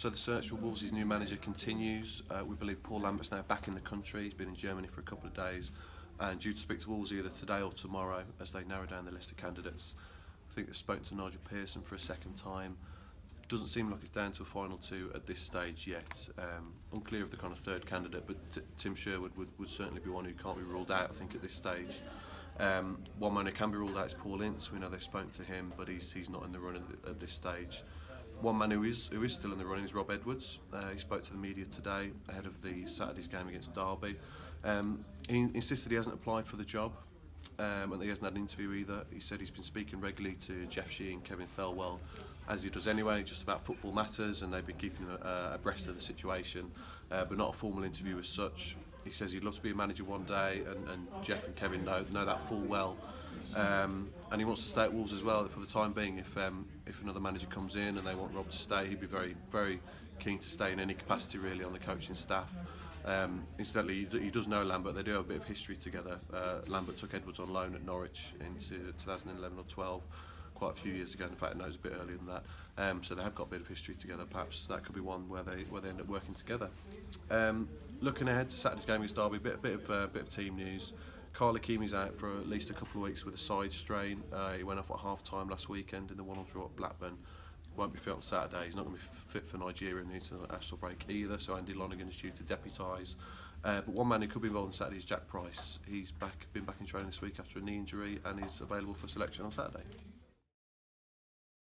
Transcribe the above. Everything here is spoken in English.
So the search for Wolves' new manager continues. We believe Paul Lambert's now back in the country. He's been in Germany for a couple of days and due to speak to Wolves either today or tomorrow as they narrow down the list of candidates. I think they've spoken to Nigel Pearson for a second time. Doesn't seem like it's down to a final two at this stage yet. Unclear of the kind of third candidate, but Tim Sherwood would certainly be one who can't be ruled out, I think, at this stage. One man who can be ruled out is Paul Ince. We know they've spoken to him, but he's not in the running at this stage. One man who is still in the running is Rob Edwards. He spoke to the media today ahead of the Saturday's game against Derby. He insisted he hasn't applied for the job and that he hasn't had an interview either. He said he's been speaking regularly to Jeff Shee and Kevin Thelwell, as he does anyway, just about football matters, and they've been keeping abreast of the situation, but not a formal interview as such. He says he'd love to be a manager one day, and Jeff and Kevin know that full well. And he wants to stay at Wolves as well for the time being. If another manager comes in and they want Rob to stay, he'd be very, very keen to stay in any capacity really on the coaching staff. Incidentally, he does know Lambert. They do have a bit of history together. Lambert took Edwards on loan at Norwich into 2011 or 12, quite a few years ago. In fact, it knows a bit earlier than that. So they have got a bit of history together. Perhaps that could be one where they end up working together. Looking ahead to Saturday's game against Derby, bit of team news. Kyle Hakimi's out for at least a couple of weeks with a side strain. He went off at half-time last weekend in the 1-1 draw at Blackburn. Won't be fit on Saturday. He's not going to be fit for Nigeria in the international break either, so Andy Lonergan is due to deputise. But one man who could be involved on Saturday is Jack Price. He's been back in training this week after a knee injury and is available for selection on Saturday.